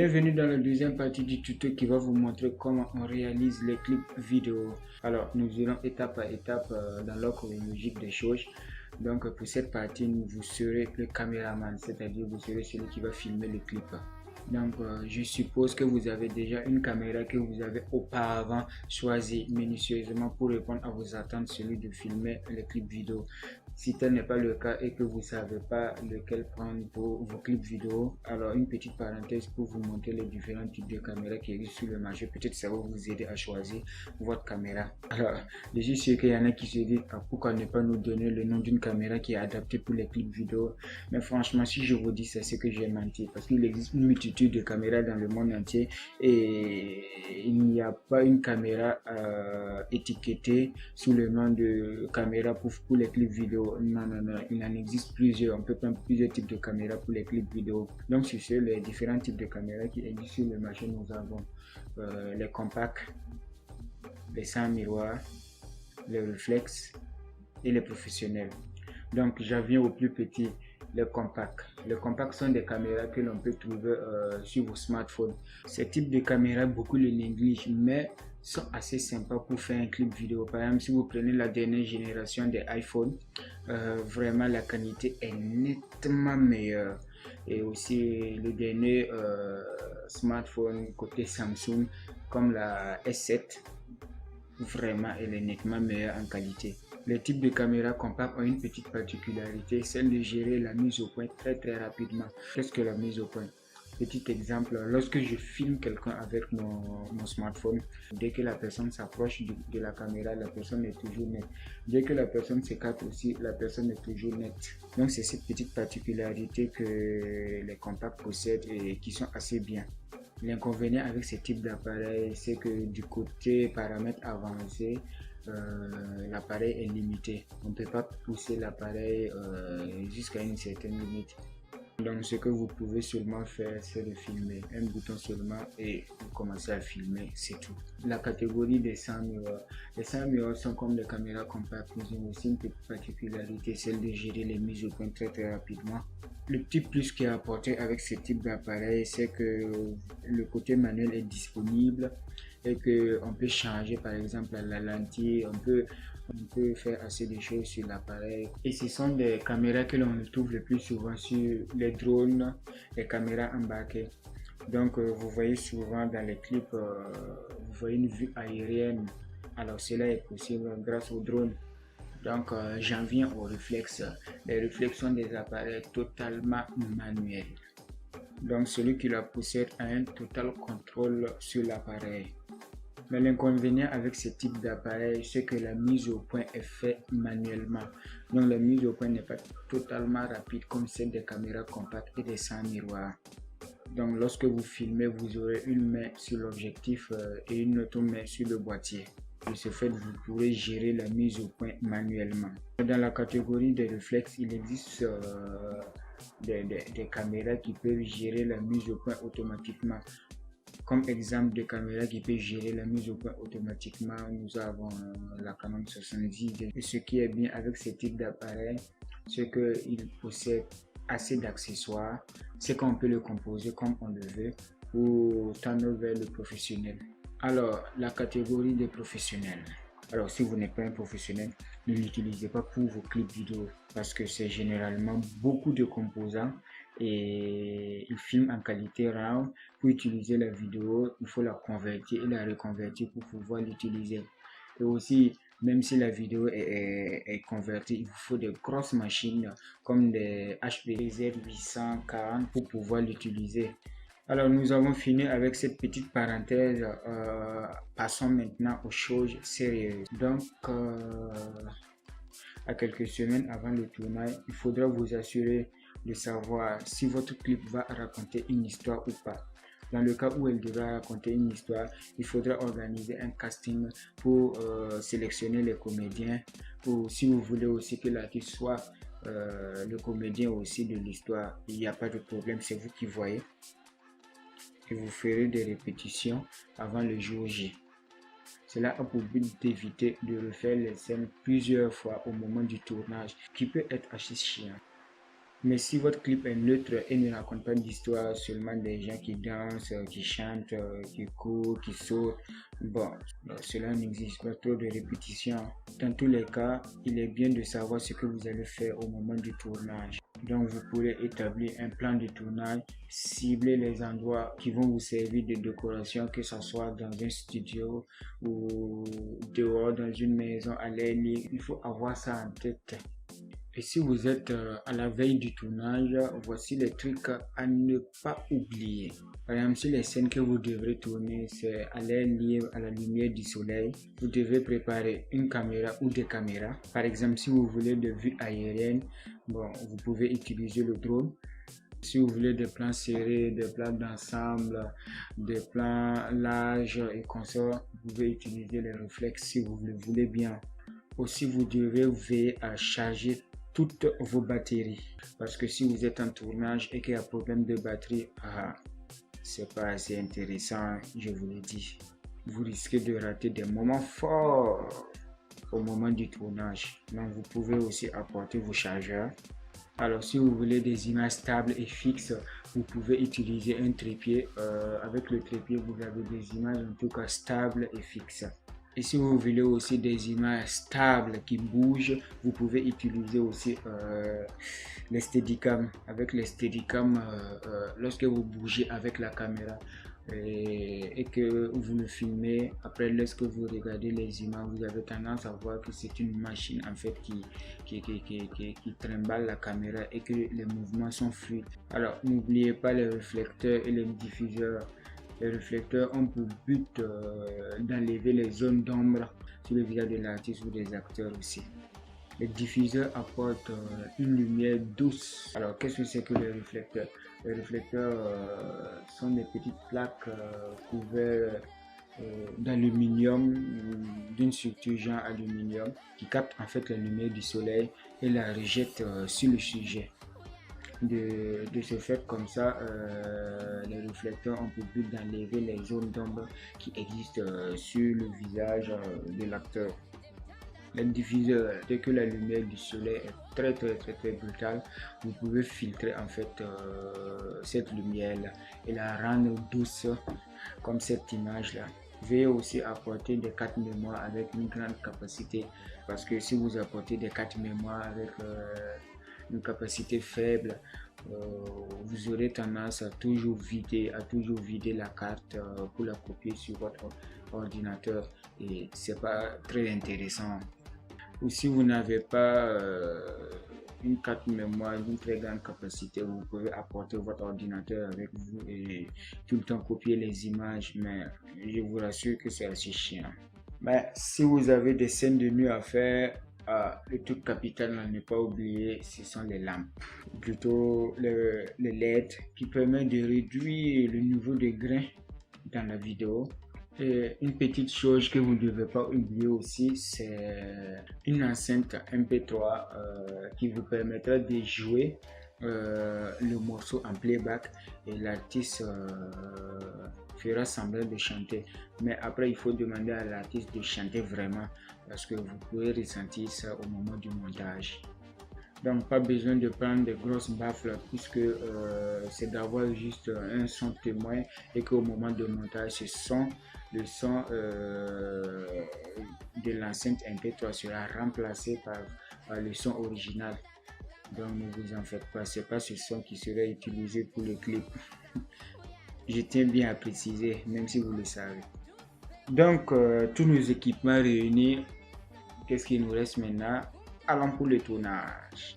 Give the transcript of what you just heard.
Bienvenue dans la deuxième partie du tuto qui va vous montrer comment on réalise les clips vidéo. Alors, nous irons étape par étape dans l'ordre chronologique des choses. Donc, pour cette partie, vous serez le caméraman, c'est-à-dire vous serez celui qui va filmer le clip. Donc, je suppose que vous avez déjà une caméra que vous avez auparavant choisie minutieusement pour répondre à vos attentes, celui de filmer les clips vidéo. Si tel n'est pas le cas et que vous ne savez pas lequel prendre pour vos clips vidéo, alors une petite parenthèse pour vous montrer les différents types de caméras qui existent sur le marché. Peut-être ça va vous aider à choisir votre caméra. Alors, je suis sûr qu'il y en a qui se disent pourquoi ne pas nous donner le nom d'une caméra qui est adaptée pour les clips vidéo. Mais franchement, si je vous dis ça, c'est que j'ai menti. Parce qu'il existe une multitude de caméras dans le monde entier et il n'y a pas une caméra étiquetée sous le nom de caméra pour les clips vidéo. Non, il en existe plusieurs. On peut prendre plusieurs types de caméras pour les clips vidéo. Donc, sur ce, les différents types de caméras qui existent sur le marché, nous avons les compacts, les sans miroir, les réflexes et les professionnels. Donc, j'en viens au plus petit, les compacts. Les compacts sont des caméras que l'on peut trouver sur vos smartphones. Ces types de caméras, beaucoup les négligent, mais sont assez sympas pour faire un clip vidéo. Par exemple, si vous prenez la dernière génération des iPhone, vraiment la qualité est nettement meilleure. Et aussi le dernier smartphone côté Samsung, comme la S7, vraiment elle est nettement meilleure en qualité. Les types de caméras compacts ont une petite particularité, celle de gérer la mise au point très rapidement. Qu'est-ce que la mise au point? Petit exemple, lorsque je filme quelqu'un avec mon smartphone, dès que la personne s'approche de la caméra, la personne est toujours nette. Dès que la personne s'écarte aussi, la personne est toujours nette. Donc c'est cette petite particularité que les compacts possèdent et qui sont assez bien. L'inconvénient avec ce type d'appareil, c'est que du côté paramètres avancés, l'appareil est limité. On ne peut pas pousser l'appareil jusqu'à une certaine limite. Donc ce que vous pouvez seulement faire, c'est de filmer un bouton seulement et vous commencez à filmer, c'est tout. La catégorie des sans miroirs. Les sans miroirs sont comme les caméras compactes, ils ont aussi une petite particularité, celle de gérer les mises au point très rapidement. Le petit plus qui est apporté avec ce type d'appareil, c'est que le côté manuel est disponible et qu'on peut changer par exemple la lentille, on peut faire assez de choses sur l'appareil. Et ce sont des caméras que l'on trouve le plus souvent sur les drones, les caméras embarquées. Donc vous voyez souvent dans les clips, vous voyez une vue aérienne. Alors cela est possible grâce au drone. Donc j'en viens aux réflexes. Les réflexes sont des appareils totalement manuels. Donc celui qui la possède a un total contrôle sur l'appareil. Mais l'inconvénient avec ce type d'appareil, c'est que la mise au point est faite manuellement. Donc la mise au point n'est pas totalement rapide comme celle des caméras compactes et des sans miroirs. Donc lorsque vous filmez, vous aurez une main sur l'objectif et une autre main sur le boîtier. De ce fait, vous pourrez gérer la mise au point manuellement. Dans la catégorie des réflexes, il existe des caméras qui peuvent gérer la mise au point automatiquement. Comme exemple de caméra qui peut gérer la mise au point automatiquement, nous avons la Canon 70. Et ce qui est bien avec ce type d'appareil, c'est qu'il possède assez d'accessoires, c'est qu'on peut le composer comme on le veut pour tendre vers le professionnel. Alors, la catégorie des professionnels. Alors, si vous n'êtes pas un professionnel, ne l'utilisez pas pour vos clips vidéo parce que c'est généralement beaucoup de composants et il filme en qualité rare. Pour utiliser la vidéo, il faut la convertir et la reconvertir pour pouvoir l'utiliser. Et aussi, même si la vidéo est convertie, il vous faut de grosses machines comme des HP Z840 pour pouvoir l'utiliser. Alors nous avons fini avec cette petite parenthèse, passons maintenant aux choses sérieuses. Donc à quelques semaines avant le tournage, il faudra vous assurer de savoir si votre clip va raconter une histoire ou pas. Dans le cas où elle devra raconter une histoire, il faudra organiser un casting pour sélectionner les comédiens. Ou si vous voulez aussi que l'artiste soit le comédien aussi de l'histoire, il n'y a pas de problème, c'est vous qui voyez. Et vous ferez des répétitions avant le jour J. Cela a pour but d'éviter de refaire les scènes plusieurs fois au moment du tournage, qui peut être assez chiant. Mais si votre clip est neutre et ne raconte pas d'histoire, seulement des gens qui dansent, qui chantent, qui courent, qui sautent, bon, cela n'existe pas trop de répétition. Dans tous les cas, il est bien de savoir ce que vous allez faire au moment du tournage. Donc vous pourrez établir un plan de tournage, cibler les endroits qui vont vous servir de décoration, que ce soit dans un studio ou dehors dans une maison à l'air libre. Il faut avoir ça en tête. Et si vous êtes à la veille du tournage, voici les trucs à ne pas oublier. Par exemple, si les scènes que vous devrez tourner, c'est à l'air libre, à la lumière du soleil, vous devez préparer une caméra ou des caméras. Par exemple, si vous voulez de vue aérienne, bon, vous pouvez utiliser le drone. Si vous voulez des plans serrés, des plans d'ensemble, des plans larges et consorts, vous pouvez utiliser les réflexes si vous le voulez bien. Aussi, vous devez veiller à charger toutes vos batteries, parce que si vous êtes en tournage et qu'il y a problème de batterie, c'est pas assez intéressant, je vous le dis. Vous risquez de rater des moments forts au moment du tournage. Donc vous pouvez aussi apporter vos chargeurs. Alors si vous voulez des images stables et fixes, vous pouvez utiliser un trépied. Avec le trépied, vous avez des images en tout cas stables et fixes. Et si vous voulez aussi des images stables qui bougent, vous pouvez utiliser aussi les Steadicam. Avec les Steadicam, lorsque vous bougez avec la caméra et que vous le filmez, après lorsque vous regardez les images, vous avez tendance à voir que c'est une machine en fait qui trimballe la caméra et que les mouvements sont fluides. Alors n'oubliez pas les réflecteurs et les diffuseurs. Les réflecteurs ont pour but d'enlever les zones d'ombre sur le visage de l'artiste ou des acteurs aussi. Les diffuseurs apportent une lumière douce. Alors qu'est-ce que c'est que les réflecteurs? Les réflecteurs sont des petites plaques couvertes d'aluminium, d'une structure genre aluminium, qui captent en fait la lumière du soleil et la rejettent sur le sujet. De ce fait, comme ça, les réflecteurs ont pour but d'enlever les zones d'ombre qui existent sur le visage de l'acteur. Les diffuseurs, dès que la lumière du soleil est très brutale, vous pouvez filtrer en fait cette lumière là et la rendre douce comme cette image là. Veuillez aussi apporter des cartes mémoire avec une grande capacité, parce que si vous apportez des cartes mémoire avec une capacité faible, vous aurez tendance à toujours vider la carte pour la copier sur votre ordinateur et c'est pas très intéressant. Ou si vous n'avez pas une carte mémoire d'une très grande capacité, vous pouvez apporter votre ordinateur avec vous et tout le temps copier les images, mais je vous rassure que c'est assez chiant. Mais si vous avez des scènes de nuit à faire, le truc capital à ne pas oublier, ce sont les lampes. Plutôt le LED qui permet de réduire le niveau de grain dans la vidéo. Et une petite chose que vous ne devez pas oublier aussi, c'est une enceinte MP3 qui vous permettra de jouer le morceau en playback et l'artiste fera semblant de chanter, mais après il faut demander à l'artiste de chanter vraiment, parce que vous pouvez ressentir ça au moment du montage. Donc pas besoin de prendre des grosses baffles, puisque c'est d'avoir juste un son témoin et qu'au moment de montage le son de l'enceinte MP3 sera remplacé par le son original. Donc ne vous en faites pas, c'est pas ce son qui sera utilisé pour le clip. Je tiens bien à préciser, même si vous le savez. Donc tous nos équipements réunis, qu'est-ce qu'il nous reste maintenant? Allons pour le tournage.